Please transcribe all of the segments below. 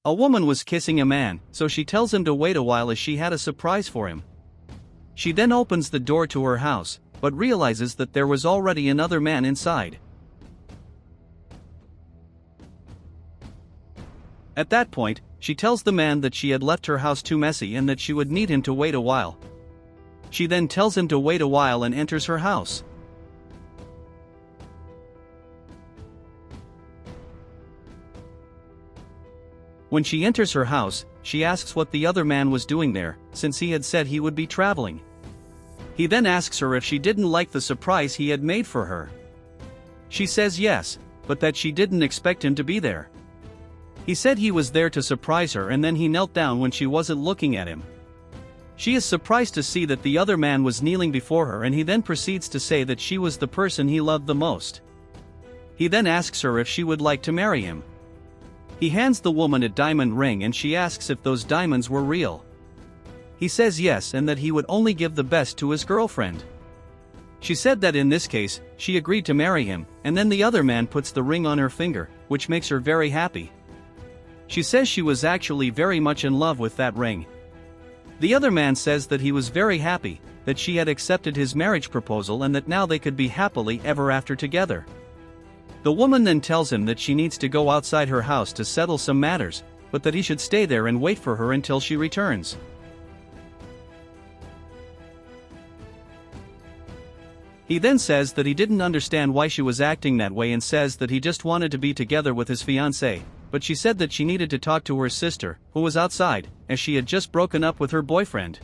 A woman was kissing a man, so she tells him to wait a while as she had a surprise for him. She then opens the door to her house, but realizes that there was already another man inside. At that point, she tells the man that she had left her house too messy and that she would need him to wait a while. She then tells him to wait a while and enters her house. When she enters her house, she asks what the other man was doing there, since he had said he would be traveling. He then asks her if she didn't like the surprise he had made for her. She says yes, but that she didn't expect him to be there. He said he was there to surprise her and then he knelt down when she wasn't looking at him. She is surprised to see that the other man was kneeling before her and he then proceeds to say that she was the person he loved the most. He then asks her if she would like to marry him. He hands the woman a diamond ring and she asks if those diamonds were real. He says yes and that he would only give the best to his girlfriend. She said that in this case, she agreed to marry him, and then the other man puts the ring on her finger, which makes her very happy. She says she was actually very much in love with that ring. The other man says that he was very happy, that she had accepted his marriage proposal and that now they could be happily ever after together. The woman then tells him that she needs to go outside her house to settle some matters, but that he should stay there and wait for her until she returns. He then says that he didn't understand why she was acting that way and says that he just wanted to be together with his fiancée, but she said that she needed to talk to her sister, who was outside, as she had just broken up with her boyfriend.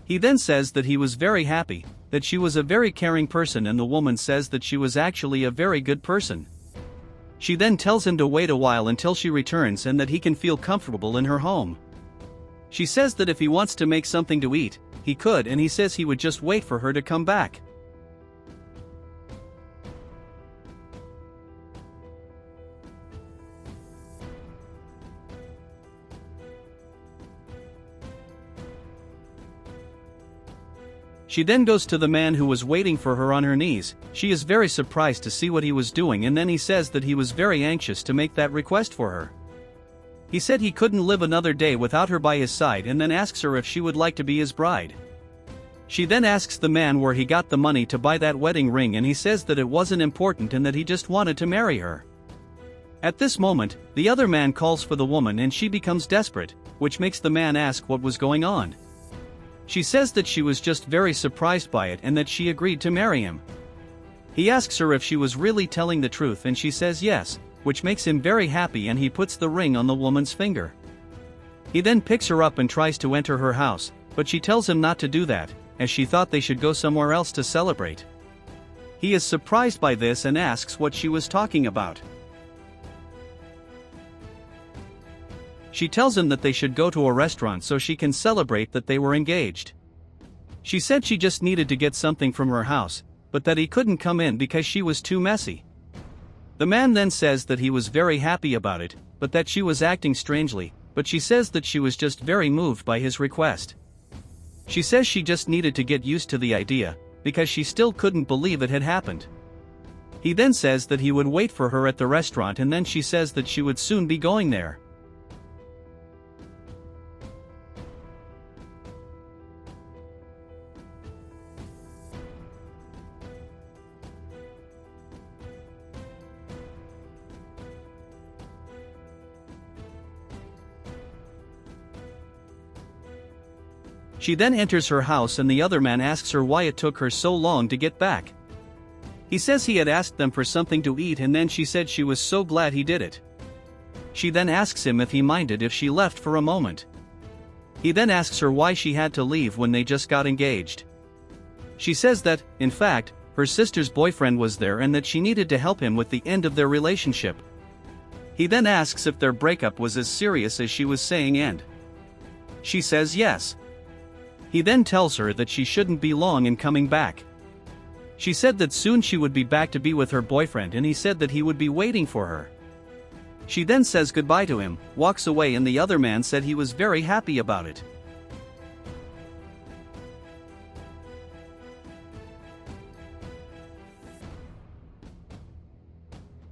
He then says that he was very happy, that she was a very caring person, and the woman says that she was actually a very good person. She then tells him to wait a while until she returns and that he can feel comfortable in her home. She says that if he wants to make something to eat, he could, and he says he would just wait for her to come back. She then goes to the man who was waiting for her on her knees. She is very surprised to see what he was doing, and then he says that he was very anxious to make that request for her. He said he couldn't live another day without her by his side and then asks her if she would like to be his bride. She then asks the man where he got the money to buy that wedding ring, and he says that it wasn't important and that he just wanted to marry her. At this moment, the other man calls for the woman and she becomes desperate, which makes the man ask what was going on. She says that she was just very surprised by it and that she agreed to marry him. He asks her if she was really telling the truth and she says yes, which makes him very happy, and he puts the ring on the woman's finger. He then picks her up and tries to enter her house, but she tells him not to do that, as she thought they should go somewhere else to celebrate. He is surprised by this and asks what she was talking about. She tells him that they should go to a restaurant so she can celebrate that they were engaged. She said she just needed to get something from her house, but that he couldn't come in because she was too messy. The man then says that he was very happy about it, but that she was acting strangely, but she says that she was just very moved by his request. She says she just needed to get used to the idea, because she still couldn't believe it had happened. He then says that he would wait for her at the restaurant, and then she says that she would soon be going there. She then enters her house and the other man asks her why it took her so long to get back. He says he had asked them for something to eat, and then she said she was so glad he did it. She then asks him if he minded if she left for a moment. He then asks her why she had to leave when they just got engaged. She says that, in fact, her sister's boyfriend was there and that she needed to help him with the end of their relationship. He then asks if their breakup was as serious as she was saying, and she says yes. He then tells her that she shouldn't be long in coming back. She said that soon she would be back to be with her boyfriend, and he said that he would be waiting for her. She then says goodbye to him, walks away, and the other man said he was very happy about it.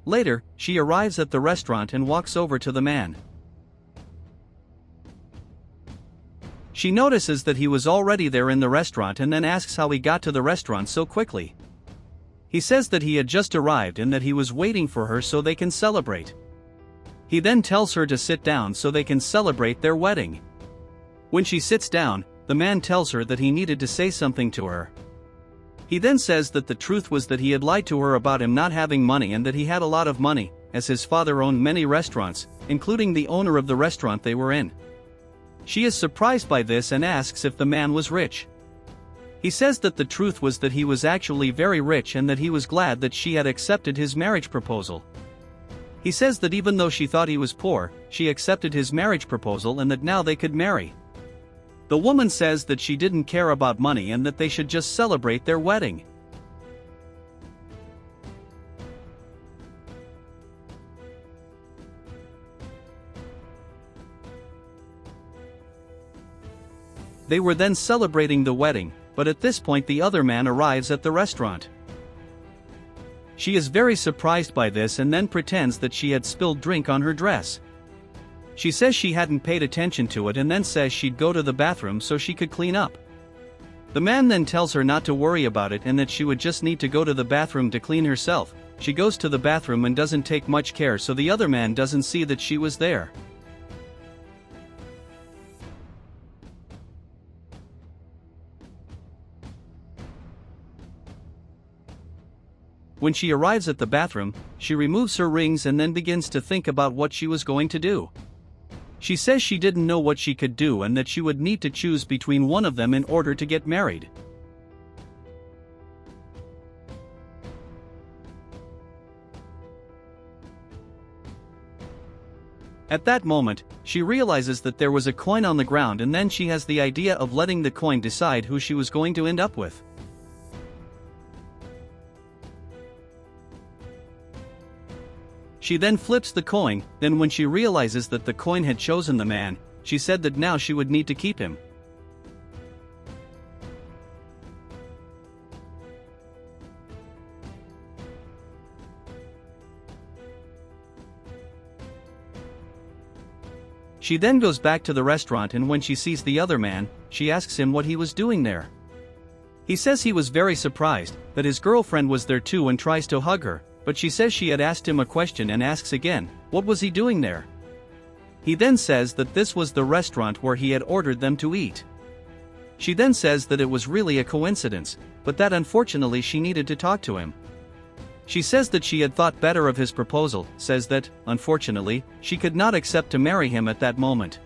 Later, she arrives at the restaurant and walks over to the man. She notices that he was already there in the restaurant and then asks how he got to the restaurant so quickly. He says that he had just arrived and that he was waiting for her so they can celebrate. He then tells her to sit down so they can celebrate their wedding. When she sits down, the man tells her that he needed to say something to her. He then says that the truth was that he had lied to her about him not having money and that he had a lot of money, as his father owned many restaurants, including the owner of the restaurant they were in. She is surprised by this and asks if the man was rich. He says that the truth was that he was actually very rich and that he was glad that she had accepted his marriage proposal. He says that even though she thought he was poor, she accepted his marriage proposal and that now they could marry. The woman says that she didn't care about money and that they should just celebrate their wedding. They were then celebrating the wedding, but at this point the other man arrives at the restaurant. She is very surprised by this and then pretends that she had spilled drink on her dress. She says she hadn't paid attention to it and then says she'd go to the bathroom so she could clean up. The man then tells her not to worry about it and that she would just need to go to the bathroom to clean herself. She goes to the bathroom and doesn't take much care so the other man doesn't see that she was there. When she arrives at the bathroom, she removes her rings and then begins to think about what she was going to do. She says she didn't know what she could do and that she would need to choose between one of them in order to get married. At that moment, she realizes that there was a coin on the ground and then she has the idea of letting the coin decide who she was going to end up with. She then flips the coin, then when she realizes that the coin had chosen the man, she said that now she would need to keep him. She then goes back to the restaurant and when she sees the other man, she asks him what he was doing there. He says he was very surprised, that his girlfriend was there too and tries to hug her. But she says she had asked him a question and asks again, what was he doing there? He then says that this was the restaurant where he had ordered them to eat. She then says that it was really a coincidence, but that unfortunately she needed to talk to him. She says that she had thought better of his proposal, says that, unfortunately, she could not accept to marry him at that moment.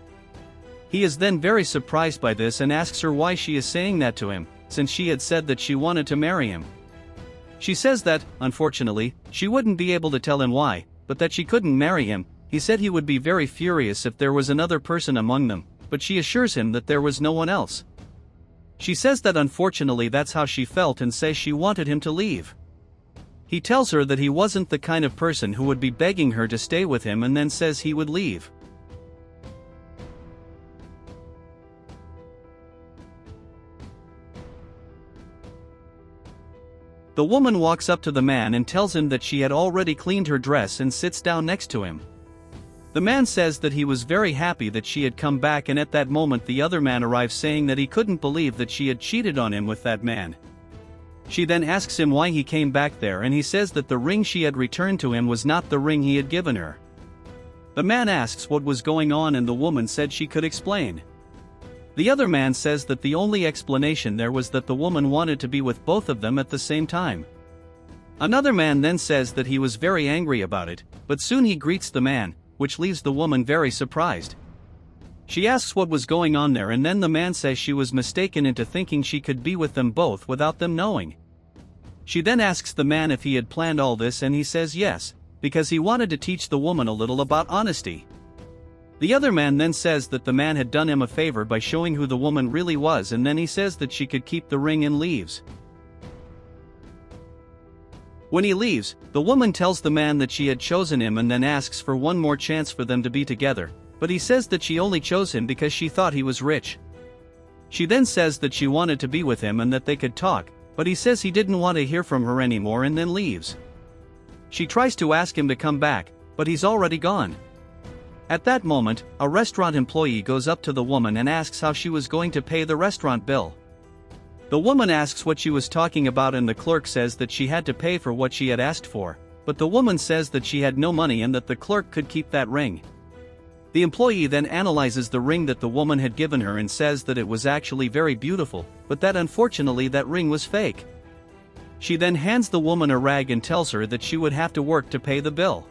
He is then very surprised by this and asks her why she is saying that to him, since she had said that she wanted to marry him. She says that, unfortunately, she wouldn't be able to tell him why, but that she couldn't marry him. He said he would be very furious if there was another person among them, but she assures him that there was no one else. She says that unfortunately that's how she felt and says she wanted him to leave. He tells her that he wasn't the kind of person who would be begging her to stay with him and then says he would leave. The woman walks up to the man and tells him that she had already cleaned her dress and sits down next to him. The man says that he was very happy that she had come back and at that moment the other man arrives saying that he couldn't believe that she had cheated on him with that man. She then asks him why he came back there and he says that the ring she had returned to him was not the ring he had given her. The man asks what was going on and the woman said she could explain. The other man says that the only explanation there was that the woman wanted to be with both of them at the same time. Another man then says that he was very angry about it, but soon he greets the man, which leaves the woman very surprised. She asks what was going on there and then the man says she was mistaken into thinking she could be with them both without them knowing. She then asks the man if he had planned all this and he says yes, because he wanted to teach the woman a little about honesty. The other man then says that the man had done him a favor by showing who the woman really was and then he says that she could keep the ring and leaves. When he leaves, the woman tells the man that she had chosen him and then asks for one more chance for them to be together, but he says that she only chose him because she thought he was rich. She then says that she wanted to be with him and that they could talk, but he says he didn't want to hear from her anymore and then leaves. She tries to ask him to come back, but he's already gone. At that moment, a restaurant employee goes up to the woman and asks how she was going to pay the restaurant bill. The woman asks what she was talking about and the clerk says that she had to pay for what she had asked for, but the woman says that she had no money and that the clerk could keep that ring. The employee then analyzes the ring that the woman had given her and says that it was actually very beautiful, but that unfortunately that ring was fake. She then hands the woman a rag and tells her that she would have to work to pay the bill.